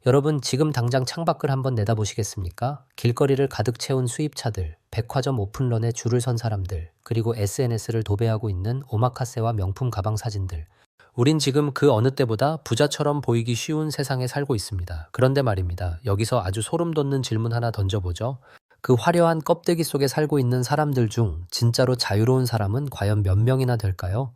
여러분 지금 당장 창밖을 한번 내다보시겠습니까? 길거리를 가득 채운 수입차들, 백화점 오픈런에 줄을 선 사람들, 그리고 SNS를 도배하고 있는 오마카세와 명품 가방 사진들. 우린 지금 그 어느 때보다 부자처럼 보이기 쉬운 세상에 살고 있습니다. 그런데 말입니다. 여기서 아주 소름 돋는 질문 하나 던져보죠. 그 화려한 껍데기 속에 살고 있는 사람들 중 진짜로 자유로운 사람은 과연 몇 명이나 될까요?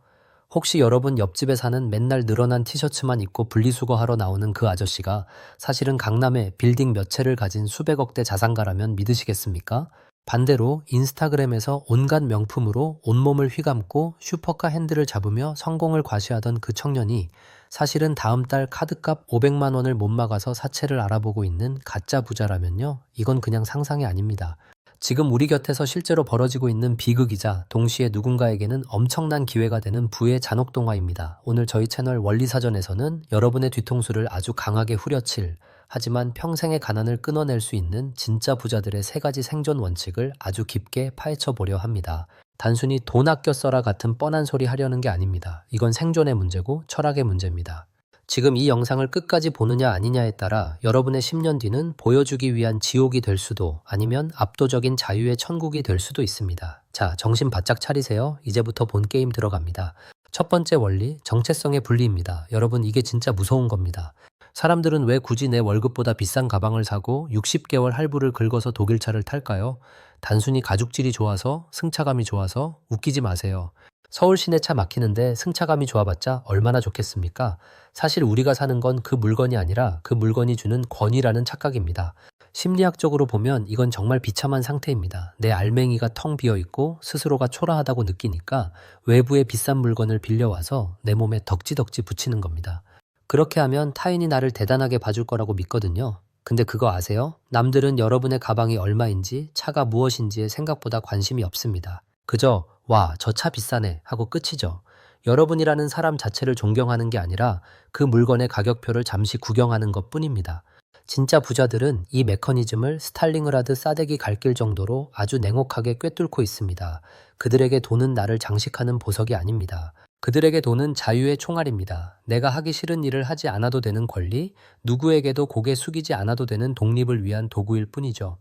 혹시 여러분 옆집에 사는 맨날 늘어난 티셔츠만 입고 분리수거하러 나오는 그 아저씨가 사실은 강남에 빌딩 몇 채를 가진 수백억대 자산가라면 믿으시겠습니까? 반대로 인스타그램에서 온갖 명품으로 온몸을 휘감고 슈퍼카 핸들을 잡으며 성공을 과시하던 그 청년이 사실은 다음 달 카드값 500만 원을 못 막아서 사채를 알아보고 있는 가짜 부자라면요. 이건 그냥 상상이 아닙니다. 지금 우리 곁에서 실제로 벌어지고 있는 비극이자 동시에 누군가에게는 엄청난 기회가 되는 부의 잔혹동화입니다. 오늘 저희 채널 원리사전에서는 여러분의 뒤통수를 아주 강하게 후려칠, 하지만 평생의 가난을 끊어낼 수 있는 진짜 부자들의 세 가지 생존 원칙을 아주 깊게 파헤쳐 보려 합니다. 단순히 돈 아껴 써라 같은 뻔한 소리 하려는 게 아닙니다. 이건 생존의 문제고 철학의 문제입니다. 지금 이 영상을 끝까지 보느냐 아니냐에 따라 여러분의 10년 뒤는 보여주기 위한 지옥이 될 수도 아니면 압도적인 자유의 천국이 될 수도 있습니다. 자, 정신 바짝 차리세요. 이제부터 본 게임 들어갑니다. 첫 번째 원리, 정체성의 분리입니다. 여러분 이게 진짜 무서운 겁니다. 사람들은 왜 굳이 내 월급보다 비싼 가방을 사고 60개월 할부를 긁어서 독일차를 탈까요? 단순히 가죽질이 좋아서, 승차감이 좋아서? 웃기지 마세요. 서울 시내차 막히는데 승차감이 좋아봤자 얼마나 좋겠습니까? 사실 우리가 사는 건 그 물건이 아니라 그 물건이 주는 권위라는 착각입니다. 심리학적으로 보면 이건 정말 비참한 상태입니다. 내 알맹이가 텅 비어있고 스스로가 초라하다고 느끼니까 외부의 비싼 물건을 빌려와서 내 몸에 덕지덕지 붙이는 겁니다. 그렇게 하면 타인이 나를 대단하게 봐줄 거라고 믿거든요. 근데 그거 아세요? 남들은 여러분의 가방이 얼마인지, 차가 무엇인지에 생각보다 관심이 없습니다. 그저 와, 저 차 비싸네 하고 끝이죠. 여러분이라는 사람 자체를 존경하는 게 아니라 그 물건의 가격표를 잠시 구경하는 것 뿐입니다. 진짜 부자들은 이 메커니즘을 스탈링을 하듯 싸대기 갈길 정도로 아주 냉혹하게 꿰뚫고 있습니다. 그들에게 돈은 나를 장식하는 보석이 아닙니다. 그들에게 돈은 자유의 총알입니다. 내가 하기 싫은 일을 하지 않아도 되는 권리, 누구에게도 고개 숙이지 않아도 되는 독립을 위한 도구일 뿐이죠.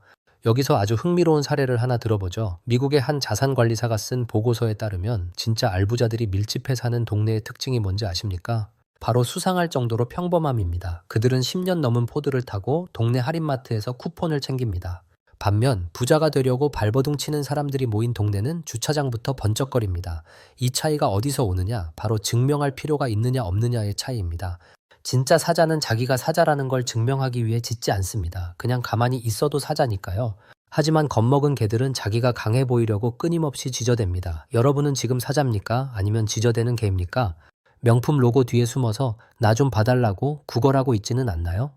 여기서 아주 흥미로운 사례를 하나 들어보죠. 미국의 한 자산관리사가 쓴 보고서에 따르면 진짜 알부자들이 밀집해 사는 동네의 특징이 뭔지 아십니까? 바로 수상할 정도로 평범함입니다. 그들은 10년 넘은 포드를 타고 동네 할인마트에서 쿠폰을 챙깁니다. 반면 부자가 되려고 발버둥 치는 사람들이 모인 동네는 주차장부터 번쩍거립니다. 이 차이가 어디서 오느냐? 바로 증명할 필요가 있느냐 없느냐의 차이입니다. 진짜 사자는 자기가 사자라는 걸 증명하기 위해 짖지 않습니다. 그냥 가만히 있어도 사자니까요. 하지만 겁먹은 개들은 자기가 강해 보이려고 끊임없이 짖어댑니다. 여러분은 지금 사자입니까? 아니면 짖어대는 개입니까? 명품 로고 뒤에 숨어서 나 좀 봐달라고 구걸하고 있지는 않나요?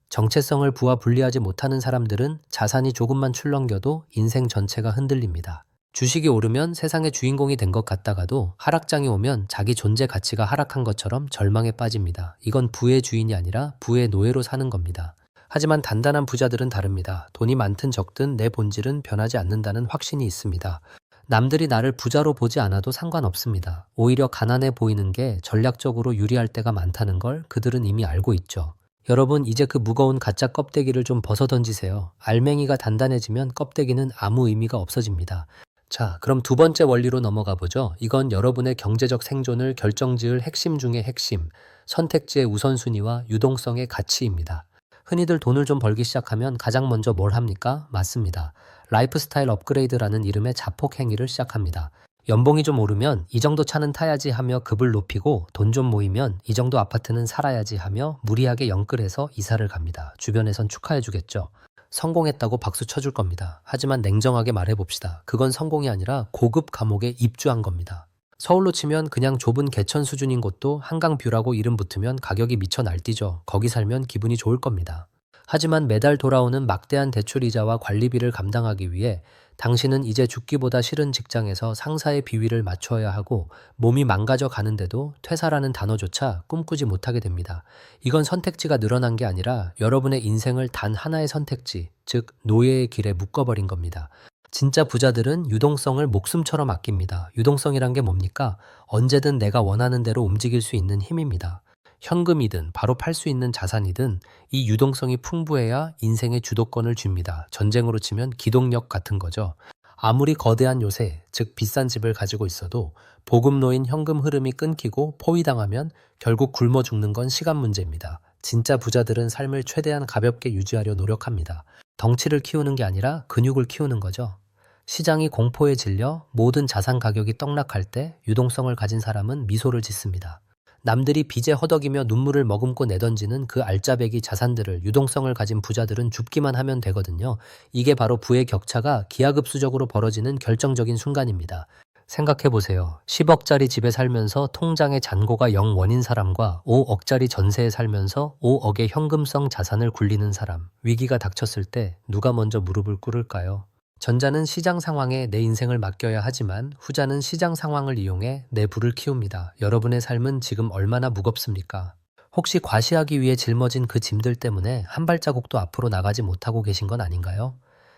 정체성을 부와 분리하지 못하는 사람들은 자산이 조금만 출렁겨도 인생 전체가 흔들립니다. 주식이 오르면 세상의 주인공이 된 것 같다가도 하락장이 오면 자기 존재 가치가 하락한 것처럼 절망에 빠집니다. 이건 부의 주인이 아니라 부의 노예로 사는 겁니다. 하지만 단단한 부자들은 다릅니다. 돈이 많든 적든 내 본질은 변하지 않는다는 확신이 있습니다. 남들이 나를 부자로 보지 않아도 상관없습니다. 오히려 가난해 보이는 게 전략적으로 유리할 때가 많다는 걸 그들은 이미 알고 있죠. 여러분 이제 그 무거운 가짜 껍데기를 좀 벗어던지세요. 알맹이가 단단해지면 껍데기는 아무 의미가 없어집니다. 자, 그럼 두 번째 원리로 넘어가 보죠. 이건 여러분의 경제적 생존을 결정지을 핵심 중의 핵심, 선택지의 우선순위와 유동성의 가치입니다. 흔히들 돈을 좀 벌기 시작하면 가장 먼저 뭘 합니까? 맞습니다. 라이프스타일 업그레이드라는 이름의 자폭 행위를 시작합니다. 연봉이 좀 오르면 이 정도 차는 타야지 하며 급을 높이고 돈 좀 모이면 이 정도 아파트는 살아야지 하며 무리하게 영끌해서 이사를 갑니다. 주변에선 축하해 주겠죠. 성공했다고 박수 쳐줄 겁니다. 하지만 냉정하게 말해봅시다. 그건 성공이 아니라 고급 감옥에 입주한 겁니다. 서울로 치면 그냥 좁은 개천 수준인 곳도 한강뷰라고 이름 붙으면 가격이 미쳐 날뛰죠. 거기 살면 기분이 좋을 겁니다. 하지만 매달 돌아오는 막대한 대출이자와 관리비를 감당하기 위해 당신은 이제 죽기보다 싫은 직장에서 상사의 비위를 맞춰야 하고 몸이 망가져 가는데도 퇴사라는 단어조차 꿈꾸지 못하게 됩니다. 이건 선택지가 늘어난 게 아니라 여러분의 인생을 단 하나의 선택지, 즉 노예의 길에 묶어버린 겁니다. 진짜 부자들은 유동성을 목숨처럼 아낍니다. 유동성이란 게 뭡니까? 언제든 내가 원하는 대로 움직일 수 있는 힘입니다. 현금이든 바로 팔 수 있는 자산이든 이 유동성이 풍부해야 인생의 주도권을 줍니다. 전쟁으로 치면 기동력 같은 거죠. 아무리 거대한 요새, 즉 비싼 집을 가지고 있어도 보급 놓인 현금 흐름이 끊기고 포위당하면 결국 굶어 죽는 건 시간 문제입니다. 진짜 부자들은 삶을 최대한 가볍게 유지하려 노력합니다. 덩치를 키우는 게 아니라 근육을 키우는 거죠. 시장이 공포에 질려 모든 자산 가격이 떡락할 때 유동성을 가진 사람은 미소를 짓습니다. 남들이 빚에 허덕이며 눈물을 머금고 내던지는 그 알짜배기 자산들을 유동성을 가진 부자들은 줍기만 하면 되거든요. 이게 바로 부의 격차가 기하급수적으로 벌어지는 결정적인 순간입니다. 생각해보세요. 10억짜리 집에 살면서 통장에 잔고가 0원인 사람과 5억짜리 전세에 살면서 5억의 현금성 자산을 굴리는 사람. 위기가 닥쳤을 때 누가 먼저 무릎을 꿇을까요? 전자는 시장 상황에 내 인생을 맡겨야 하지만 후자는 시장 상황을 이용해 내 부를 키웁니다. 여러분의 삶은 지금 얼마나 무겁습니까? 혹시 과시하기 위해 짊어진 그 짐들 때문에 한 발자국도 앞으로 나가지 못하고 계신 건 아닌가요?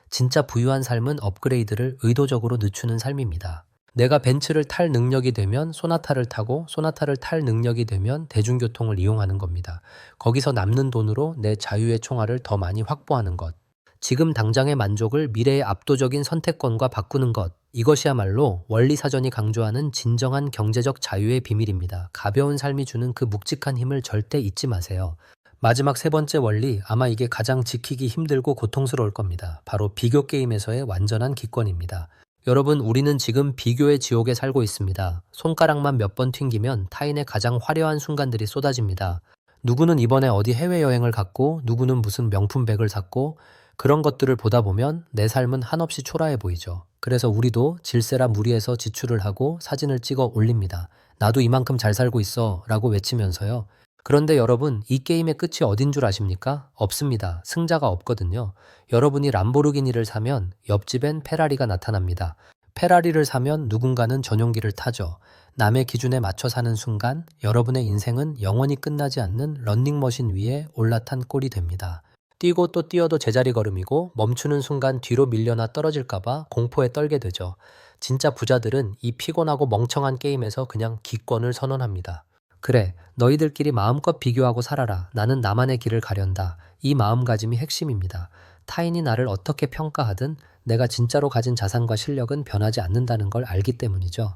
진짜 부유한 삶은 업그레이드를 의도적으로 늦추는 삶입니다. 내가 벤츠를 탈 능력이 되면 소나타를 타고 소나타를 탈 능력이 되면 대중교통을 이용하는 겁니다. 거기서 남는 돈으로 내 자유의 총알을 더 많이 확보하는 것. 지금 당장의 만족을 미래의 압도적인 선택권과 바꾸는 것. 이것이야말로 원리사전이 강조하는 진정한 경제적 자유의 비밀입니다. 가벼운 삶이 주는 그 묵직한 힘을 절대 잊지 마세요. 마지막 세 번째 원리, 아마 이게 가장 지키기 힘들고 고통스러울 겁니다. 바로 비교 게임에서의 완전한 기권입니다. 여러분, 우리는 지금 비교의 지옥에 살고 있습니다. 손가락만 몇 번 튕기면 타인의 가장 화려한 순간들이 쏟아집니다. 누구는 이번에 어디 해외여행을 갔고, 누구는 무슨 명품백을 샀고, 그런 것들을 보다 보면 내 삶은 한없이 초라해 보이죠. 그래서 우리도 질세라 무리해서 지출을 하고 사진을 찍어 올립니다. 나도 이만큼 잘 살고 있어 라고 외치면서요. 그런데 여러분, 이 게임의 끝이 어딘 줄 아십니까? 없습니다. 승자가 없거든요. 여러분이 람보르기니를 사면 옆집엔 페라리가 나타납니다. 페라리를 사면 누군가는 전용기를 타죠. 남의 기준에 맞춰 사는 순간 여러분의 인생은 영원히 끝나지 않는 런닝머신 위에 올라탄 꼴이 됩니다. 뛰고 또 뛰어도 제자리 걸음이고 멈추는 순간 뒤로 밀려나 떨어질까봐 공포에 떨게 되죠. 진짜 부자들은 이 피곤하고 멍청한 게임에서 그냥 기권을 선언합니다. 그래, 너희들끼리 마음껏 비교하고 살아라. 나는 나만의 길을 가련다. 이 마음가짐이 핵심입니다. 타인이 나를 어떻게 평가하든 내가 진짜로 가진 자산과 실력은 변하지 않는다는 걸 알기 때문이죠.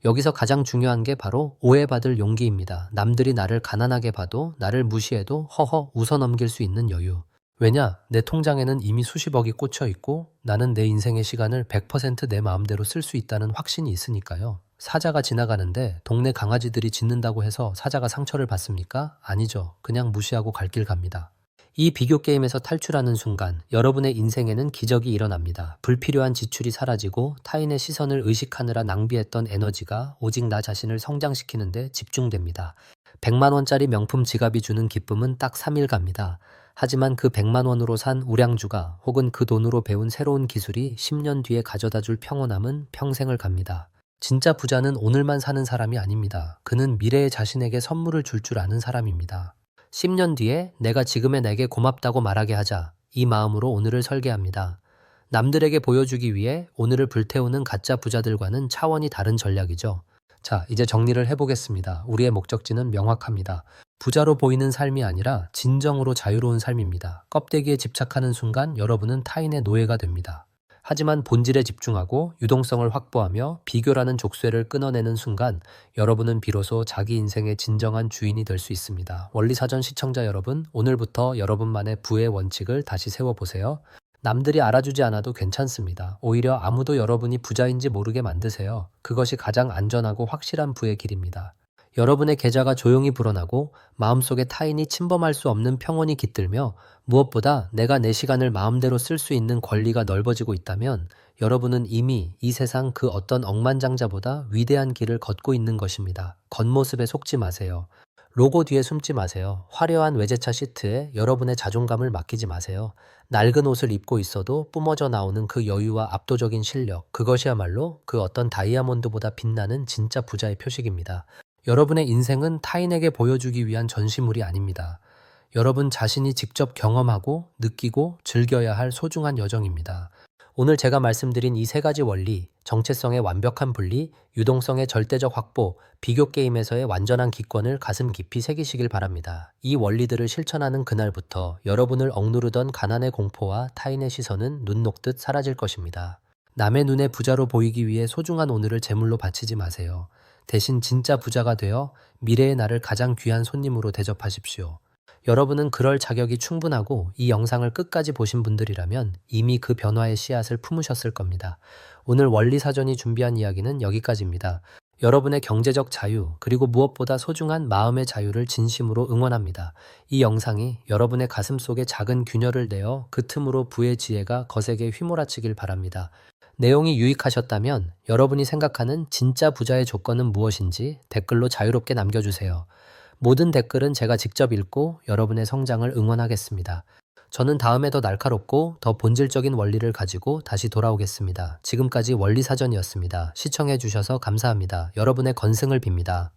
여기서 가장 중요한 게 바로 오해받을 용기입니다. 남들이 나를 가난하게 봐도 나를 무시해도 허허 웃어 넘길 수 있는 여유. 왜냐? 내 통장에는 이미 수십억이 꽂혀 있고 나는 내 인생의 시간을 100% 내 마음대로 쓸 수 있다는 확신이 있으니까요. 사자가 지나가는데 동네 강아지들이 짖는다고 해서 사자가 상처를 받습니까? 아니죠. 그냥 무시하고 갈 길 갑니다. 이 비교 게임에서 탈출하는 순간 여러분의 인생에는 기적이 일어납니다. 불필요한 지출이 사라지고 타인의 시선을 의식하느라 낭비했던 에너지가 오직 나 자신을 성장시키는 데 집중됩니다. 100만 원짜리 명품 지갑이 주는 기쁨은 딱 3일 갑니다. 하지만 그 100만 원으로 산 우량주가 혹은 그 돈으로 배운 새로운 기술이 10년 뒤에 가져다 줄 평온함은 평생을 갑니다. 진짜 부자는 오늘만 사는 사람이 아닙니다. 그는 미래의 자신에게 선물을 줄 줄 아는 사람입니다. 10년 뒤에 내가 지금의 내게 고맙다고 말하게 하자. 이 마음으로 오늘을 설계합니다. 남들에게 보여주기 위해 오늘을 불태우는 가짜 부자들과는 차원이 다른 전략이죠. 자, 이제 정리를 해보겠습니다. 우리의 목적지는 명확합니다. 부자로 보이는 삶이 아니라 진정으로 자유로운 삶입니다. 껍데기에 집착하는 순간 여러분은 타인의 노예가 됩니다. 하지만 본질에 집중하고 유동성을 확보하며 비교라는 족쇄를 끊어내는 순간 여러분은 비로소 자기 인생의 진정한 주인이 될 수 있습니다. 원리사전 시청자 여러분, 오늘부터 여러분만의 부의 원칙을 다시 세워보세요. 남들이 알아주지 않아도 괜찮습니다. 오히려 아무도 여러분이 부자인지 모르게 만드세요. 그것이 가장 안전하고 확실한 부의 길입니다. 여러분의 계좌가 조용히 불어나고 마음속에 타인이 침범할 수 없는 평온이 깃들며 무엇보다 내가 내 시간을 마음대로 쓸 수 있는 권리가 넓어지고 있다면 여러분은 이미 이 세상 그 어떤 억만장자보다 위대한 길을 걷고 있는 것입니다. 겉모습에 속지 마세요. 로고 뒤에 숨지 마세요. 화려한 외제차 시트에 여러분의 자존감을 맡기지 마세요. 낡은 옷을 입고 있어도 뿜어져 나오는 그 여유와 압도적인 실력, 그것이야말로 그 어떤 다이아몬드보다 빛나는 진짜 부자의 표식입니다. 여러분의 인생은 타인에게 보여주기 위한 전시물이 아닙니다. 여러분 자신이 직접 경험하고 느끼고 즐겨야 할 소중한 여정입니다. 오늘 제가 말씀드린 이 세 가지 원리, 정체성의 완벽한 분리, 유동성의 절대적 확보, 비교 게임에서의 완전한 기권을 가슴 깊이 새기시길 바랍니다. 이 원리들을 실천하는 그날부터 여러분을 억누르던 가난의 공포와 타인의 시선은 눈 녹듯 사라질 것입니다. 남의 눈에 부자로 보이기 위해 소중한 오늘을 제물로 바치지 마세요. 대신 진짜 부자가 되어 미래의 나를 가장 귀한 손님으로 대접하십시오. 여러분은 그럴 자격이 충분하고 이 영상을 끝까지 보신 분들이라면 이미 그 변화의 씨앗을 품으셨을 겁니다. 오늘 원리사전이 준비한 이야기는 여기까지입니다. 여러분의 경제적 자유, 그리고 무엇보다 소중한 마음의 자유를 진심으로 응원합니다. 이 영상이 여러분의 가슴 속에 작은 균열을 내어 그 틈으로 부의 지혜가 거세게 휘몰아치길 바랍니다. 내용이 유익하셨다면 여러분이 생각하는 진짜 부자의 조건은 무엇인지 댓글로 자유롭게 남겨주세요. 모든 댓글은 제가 직접 읽고 여러분의 성장을 응원하겠습니다. 저는 다음에 더 날카롭고 더 본질적인 원리를 가지고 다시 돌아오겠습니다. 지금까지 원리사전이었습니다. 시청해주셔서 감사합니다. 여러분의 건승을 빕니다.